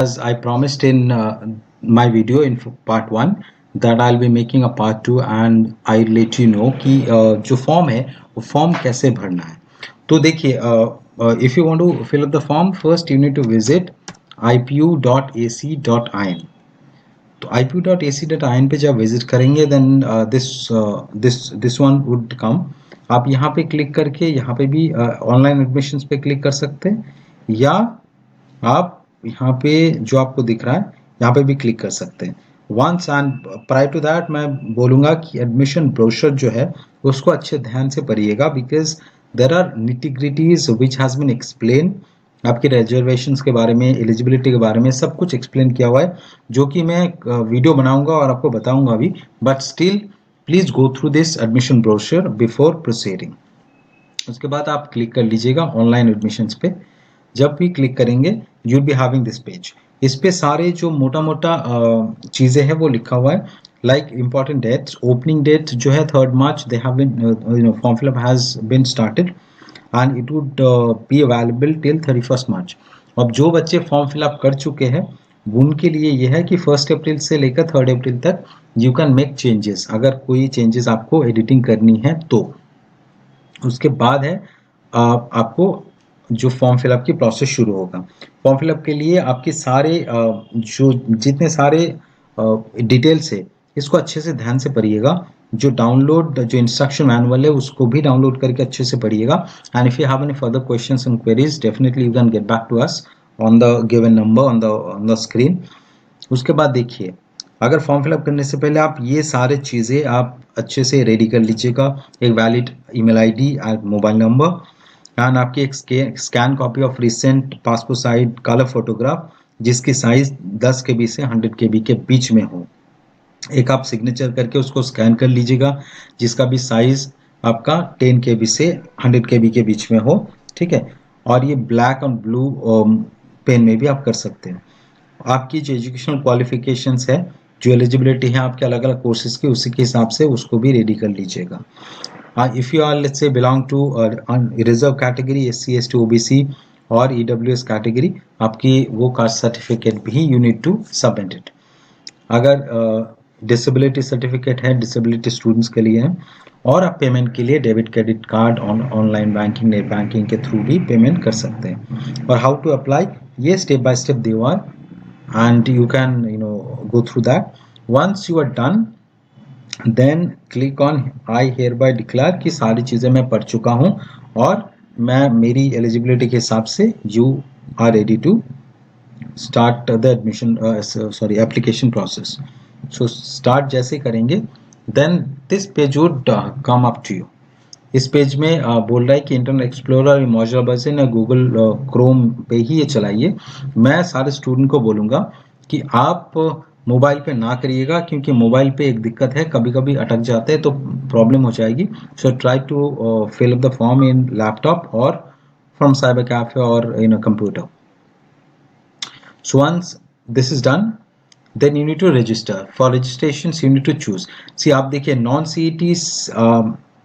As I promised in my video in part 1 that I'll be making a part 2 and I'll let you know कि जो form है वो form कैसे भरना है। तो देखिए if you want to fill up the form, first you need to visit ipu.ac.in। तो ipu.ac.in पे जब विजिट करेंगे then this one would come। आप यहाँ पे क्लिक करके यहाँ पे भी ऑनलाइन एडमिशंस पे क्लिक कर सकते हैं, या आप यहाँ पे जो आपको दिख रहा है यहाँ पे भी क्लिक कर सकते हैं। Once and prior to that मैं बोलूँगा कि एडमिशन ब्रोशर जो है उसको अच्छे ध्यान से पढ़िएगा, because there are nitty-gritties which has been explain. आपके रिजर्वेशंस के बारे में, एलिजिबिलिटी के बारे में सब कुछ एक्सप्लेन किया हुआ है, जो कि मैं वीडियो बनाऊंगा और आपको बताऊंगा भी, but still please go through this admission brochure before proceeding. उसके बाद आप क्लिक कर लीजिएगा ऑनलाइन एडमिशंस पे। जब भी क्लिक करेंगे you will be having this page. इस पे सारे जो मोटा मोटा चीज़ें हैं वो लिखा हुआ है, like important dates. Opening date जो है 3 March, they have been form fill up has been started and it would be available till 31 March. अब जो बच्चे फॉर्म फिलअप कर चुके हैं उनके लिए ये है कि 1 अप्रैल से लेकर 3 अप्रैल तक यू कैन मेक चेंजेस, अगर कोई चेंजेस आपको एडिटिंग करनी है तो। उसके बाद है आपको जो फॉर्म फिलअप की प्रोसेस शुरू होगा। फॉर्म फिलअप के लिए आपके सारे जो जितने सारे डिटेल्स है इसको अच्छे से ध्यान से पढ़िएगा। जो इंस्ट्रक्शन मैनुअल है उसको भी डाउनलोड करके अच्छे से पढ़िएगा। And if you have any further questions and queries, definitely you can get back to us on the given number on the screen. उसके बाद देखिए, अगर फॉर्म फिलअप करने से पहले आप ये सारे चीज़ें आप अच्छे से रेडी कर लीजिएगा। एक valid email ID and mobile number, and आपकी एक scan copy of recent passport size colour photograph जिसकी साइज 10 KB से 100 KB के बीच में हो। एक आप सिग्नेचर करके उसको स्कैन कर लीजिएगा जिसका भी साइज आपका 10 KB से 100 KB के बीच में हो, ठीक है। और ये ब्लैक और ब्लू पेन में भी आप कर सकते हैं। आपकी जो एजुकेशनल क्वालिफिकेशंस है, जो एलिजिबिलिटी है आपके अलग अलग कोर्सेज की, उसी के हिसाब से उसको भी रेडी कर लीजिएगा। If you are, let's say, belong to reserve category, SC, ST, OBC और EWS category, आपकी वो कास्ट सर्टिफिकेट भी you need to submit it। अगर डिसेबिलिटी सर्टिफिकेट है, डिसेबिलिटी स्टूडेंट्स के लिए है, और आप पेमेंट के लिए debit credit card online banking, net banking के थ्रू भी पेमेंट कर सकते हैं। और हाउ टू अप्लाई, ये स्टेप बाय स्टेप दिया है and you can go through that। once you are done then click on I hereby declare कि सारी चीज़ें मैं पढ़ चुका हूँ और मैं मेरी एलिजिबिलिटी के हिसाब से you are ready to start the admission application process। so start जैसे करेंगे then this page would come up to you। इस पेज में बोल रहा है कि इंटरनेट एक्सप्लोरर, मौजूदा वर्जन या गूगल क्रोम पे ही ये चलाइए। मैं सारे स्टूडेंट को बोलूँगा कि आप मोबाइल पे ना करिएगा, क्योंकि मोबाइल पे एक दिक्कत है, कभी कभी अटक जाते हैं तो प्रॉब्लम हो जाएगी। So try to fill up the form in laptop और फ्रॉम साइबर कैफे और in a computer. So once this is done then you need to register। for registrations you need to choose। see आप देखिए non CET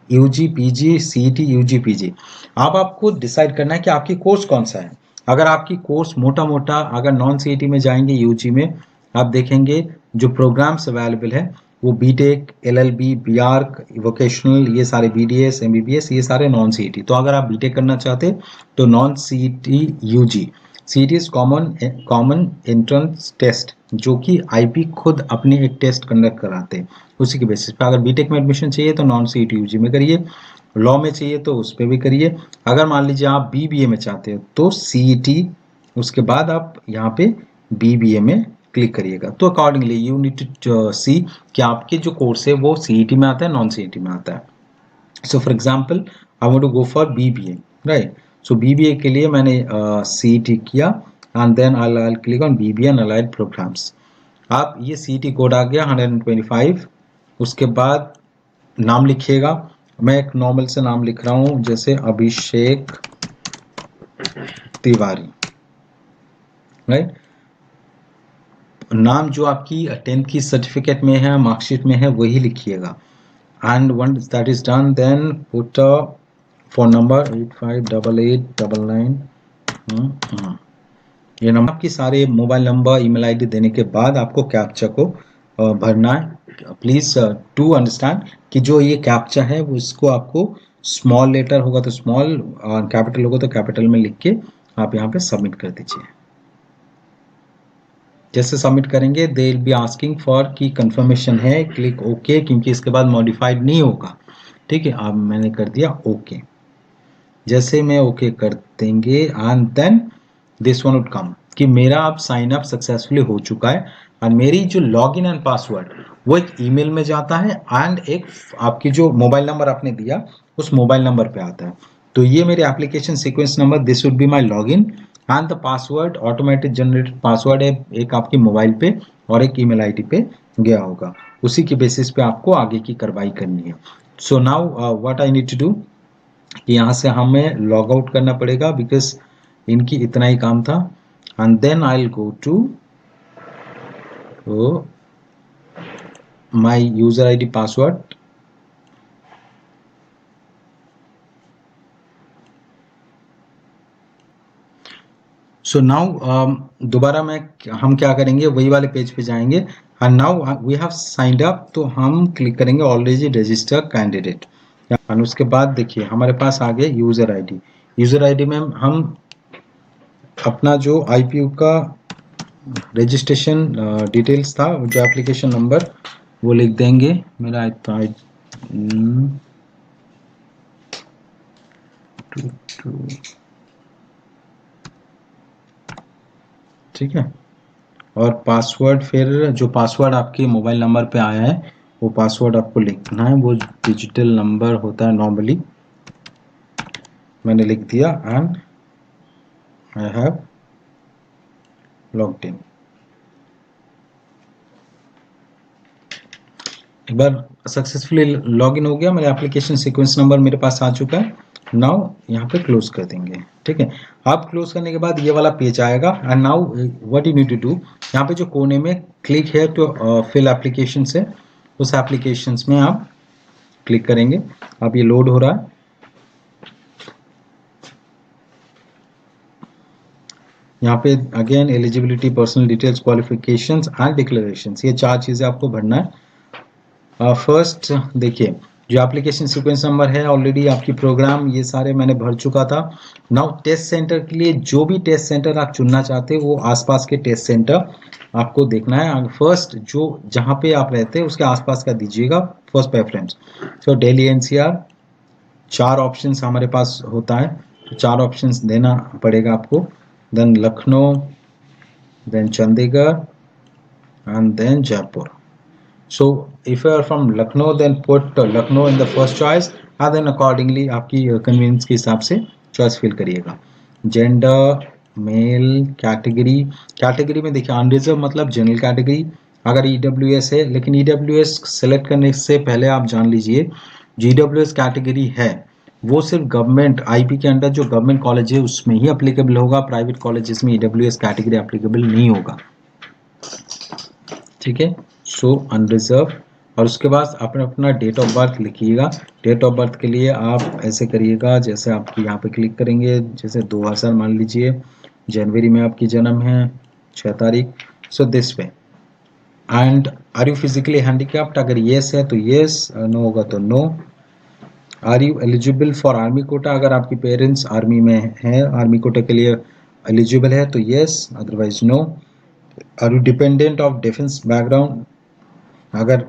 UG PG CET UG PG, अब आपको decide करना है कि आपकी course कौन सा है। अगर आपकी कोर्स मोटा मोटा, अगर नॉन CET में जाएंगे UG में, आप देखेंगे जो प्रोग्राम्स अवेलेबल है वो BTech, LLB, BArc, वोकेशनल, ये सारे BDS, MBBS, ये सारे नॉन CET। तो अगर आप BTech करना चाहते तो non CET UG। CET is common entrance test, जो कि IB खुद अपनी एक टेस्ट कंडक्ट कराते हैं, उसी के बेसिस पे। अगर BTech में एडमिशन चाहिए तो नॉन CET UG में करिए, लॉ में चाहिए तो उस पर भी करिए। अगर मान लीजिए आप BBA में चाहते हो तो CET, उसके बाद आप यहाँ पे BBA में क्लिक करिएगा। तो अकॉर्डिंगली यू नीड टू सी कि आपके जो कोर्स है वो CET में आता है, नॉन CET में आता है। So for example I want to go for BBA, right. So BBA के लिए मैंने CET किया and then I click on BBA and allied programmes. आप ये CET कोड आ गया 125। उसके बाद नाम लिखिएगा। मैं एक नॉर्मल से नाम लिख रहा हूँ, जैसे अभिषेक तिवारी, राइट। नाम जो आपकी 10th की सर्टिफिकेट में है, मार्कशीट में है, वही लिखिएगा। and once that is done then put a phone number 858899 ये नंबर आपकी सारे मोबाइल नंबर ईमेल आईडी देने के बाद आपको कैप्चा को भरना है। प्लीज टू अंडरस्टैंड कि जो ये कैप्चा है वो इसको आपको स्मॉल लेटर होगा तो स्मॉल और कैपिटल होगा तो कैपिटल में लिख के आप यहाँ पे सबमिट कर दीजिए। जैसे सबमिट करेंगे they will be asking for की कंफर्मेशन है, क्लिक ओके, क्योंकि इसके बाद मॉडिफाइड नहीं होगा। ठीक है, अब मैंने कर दिया ओके। जैसे मैं ओके कर देंगे and then this one would come कि मेरा अब साइन अप सक्सेसफुली हो चुका है और मेरी जो लॉगिन एंड पासवर्ड वो एक ईमेल में जाता है एंड एक आपकी जो मोबाइल नंबर आपने दिया उस मोबाइल नंबर पे आता है। तो ये मेरे application sequence number, this would be my login and the password automatic generated password है, एक आपकी मोबाइल पे और एक ईमेल आईडी पे गया होगा। उसी के बेसिस पे आपको आगे की कार्रवाई करनी है। So now what I need to do कि यहाँ से हमें लॉग आउट करना पड़ेगा बिकॉज इनकी इतना ही काम था and then I will go to my user ID password. So now दोबारा हम क्या करेंगे, वही वाले पेज पे जाएंगे and now we have signed up, तो हम क्लिक करेंगे ऑलरेडी रजिस्टर कैंडिडेट और उसके बाद देखिए हमारे पास आ गए यूजर आईडी। यूजर आईडी में हम अपना जो आईपीयू का रजिस्ट्रेशन डिटेल्स था, जो एप्लीकेशन नंबर वो लिख देंगे मेरा ठीक है। और पासवर्ड, फिर जो पासवर्ड आपके मोबाइल नंबर पे आया है वो पासवर्ड आपको लिखना है, वो डिजिटल नंबर होता है नॉर्मली, मैंने लिख दिया and I have logged in. एक बार सक्सेसफुली लॉग इन हो गया, मेरा एप्लीकेशन सीक्वेंस नंबर मेरे पास आ चुका है। नाउ यहाँ पे क्लोज कर देंगे। ठीक है, आप क्लोज करने के बाद ये वाला पेज आएगा and now what you need to do, यहाँ पे जो कोने में क्लिक है तो फिल एप्लीकेशन से उस एप्लीकेशन में आप क्लिक करेंगे। अब ये लोड हो रहा है। यहाँ पे again eligibility, personal details, qualifications and declarations, ये 4 चीजें आपको भरना है। फर्स्ट देखिए, जो एप्लीकेशन सीक्वेंस नंबर है ऑलरेडी आपकी प्रोग्राम ये सारे मैंने भर चुका था। नाउ टेस्ट सेंटर के लिए जो भी टेस्ट सेंटर आप चुनना चाहते हो वो आसपास के टेस्ट सेंटर आपको देखना है। फर्स्ट जो जहाँ पे आप रहते हैं उसके आसपास का दीजिएगा फर्स्ट प्रेफरेंस। तो दिल्ली एनसीआर 4 ऑप्शंस हमारे पास होता है, तो 4 ऑप्शंस देना पड़ेगा आपको। Then Lucknow, then Chandigarh and then Jaipur. So if you are from Lucknow, then put Lucknow in the first choice and then accordingly आपकी convenience के हिसाब से choice fill करिएगा। Gender, male, category, category में देखिए unreserved मतलब general category, अगर EWS है, लेकिन EWS select करने से पहले आप जान लीजिए EWS category है वो सिर्फ गवर्नमेंट आईपी के अंडर जो गवर्नमेंट कॉलेज है उसमें ही अप्लीकेबल होगा, प्राइवेट कॉलेजेस में EWS कैटेगरी अप्लीकेबल नहीं होगा। ठीक है, सो अनरिजर्व। और उसके बाद अपना डेट ऑफ बर्थ लिखिएगा। डेट ऑफ बर्थ के लिए आप ऐसे करिएगा, जैसे आपकी यहाँ पे क्लिक करेंगे, जैसे 2000 मान लीजिए, जनवरी में आपकी जन्म है 6 तारीख, so this way. And are you physically handicapped, अगर येस है तो येस, नो होगा तो no. Are you eligible for army quota, अगर आपके पेरेंट्स आर्मी में हैं, आर्मी कोटा के लिए एलिजिबल है तो yes, otherwise no. Are you dependent of defence background, अगर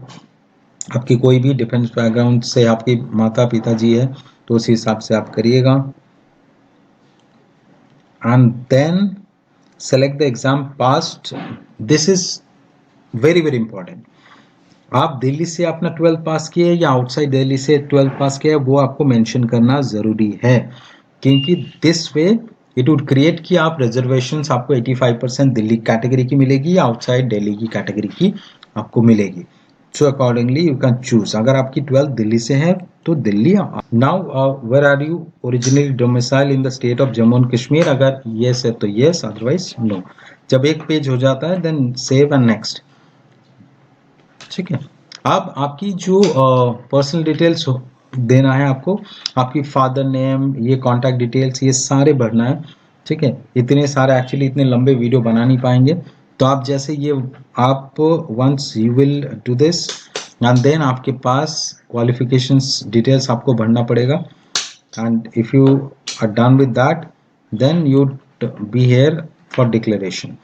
आपकी कोई भी डिफेंस बैकग्राउंड से आपके माता पिताजी है तो उस हिसाब से आप करिएगा। And then select the exam passed, this is very very important. आप दिल्ली से अपना 12th पास किए या आउटसाइड दिल्ली से 12th पास किया वो आपको मेंशन करना जरूरी है, क्योंकि this way it would create कि आप रिजर्वेशंस आपको 85% दिल्ली कैटेगरी की मिलेगी या आउटसाइड दिल्ली की कैटेगरी की आपको मिलेगी। So accordingly you can choose, अगर आपकी 12th दिल्ली से है तो Delhi. Now where are you originally domicile, in the state of Jammu and Kashmir, अगर येस है तो येस, अदरवाइज नो। जब एक पेज हो जाता है देन सेव एंड नेक्स्ट। ठीक है, अब आपकी जो पर्सनल डिटेल्स देना है आपको, आपकी फादर नेम, ये कॉन्टैक्ट डिटेल्स, ये सारे भरना है। ठीक है, इतने सारे एक्चुअली इतने लंबे वीडियो बना नहीं पाएंगे। तो आप जैसे ये आप once you will do this and then आपके पास क्वालिफिकेशंस डिटेल्स आपको भरना पड़ेगा, and if you are done with that then you be here for declaration.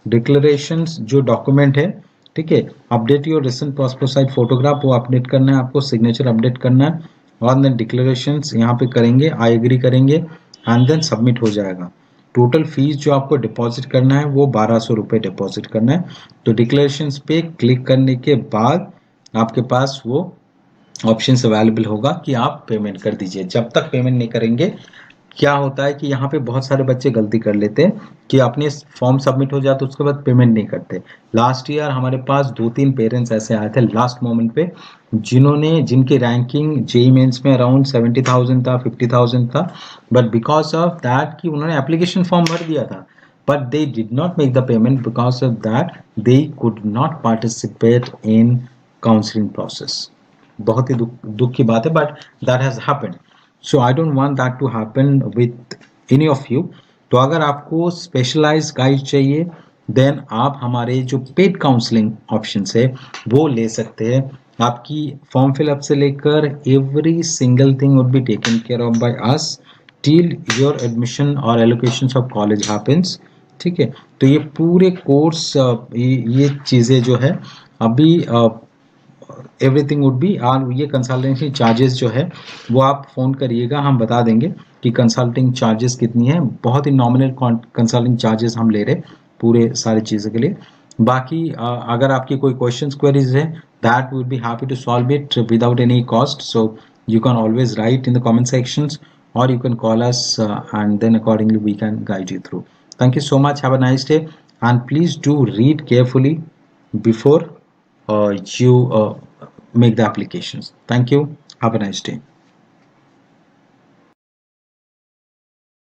Declarations जो डॉक्यूमेंट है, ठीक है, update your recent passport size photograph, वो अपडेट करना है आपको, सिग्नेचर अपडेट करना है, और देन डिक्लेरेशंस यहाँ पे करेंगे, आई एग्री करेंगे एंड देन सबमिट हो जाएगा। टोटल फीस जो आपको डिपॉजिट करना है वो 1200 रुपये डिपॉजिट करना है। तो डिक्लेरेशंस पे क्लिक करने के बाद आपके पास वो ऑप्शंस अवेलेबल होगा कि आप पेमेंट कर दीजिए। जब तक पेमेंट नहीं करेंगे, क्या होता है कि यहाँ पे बहुत सारे बच्चे गलती कर लेते हैं कि अपने फॉर्म सबमिट हो जाते उसके बाद पेमेंट नहीं करते। लास्ट ईयर हमारे पास 2-3 पेरेंट्स ऐसे आए थे लास्ट मोमेंट पे, जिनकी रैंकिंग जेईई मेंस में अराउंड 70,000 था, 50,000 था, बट बिकॉज ऑफ दैट कि उन्होंने एप्लीकेशन फॉर्म भर दिया था but they did not make the payment, because of that they could not participate in counseling process. बहुत ही दुख की बात है, but that has happened. So I don't want that to happen with any of you. तो अगर आपको specialise guide चाहिए then आप हमारे जो पेड काउंसलिंग ऑप्शन है वो ले सकते हैं। आपकी फॉर्म फिलअप से लेकर every single thing would be taken care of by us till your admission और एलोकेशन ऑफ कॉलेज हैपेंस। ठीक है, तो ये पूरे कोर्स ये चीज़ें जो है अभी एवरीथिंग वुड बी, और ये कंसल्टेंसी चार्जेस जो है वो आप फ़ोन करिएगा, हम बता देंगे कि कंसल्टिंग चार्जेस कितनी है। बहुत ही नॉमिनल कंसल्टिंग चार्जेस हम ले रहे पूरे सारी चीज़ों के लिए। बाकी अगर आपकी कोई क्वेश्चंस क्वेरीज है that would be happy to solve it without any cost, so you can always write in the comment sections or you can call us and then accordingly we can guide you through. Thank you so much, have a nice day, and please do read carefully before you make the applications. Thank you, have a nice day.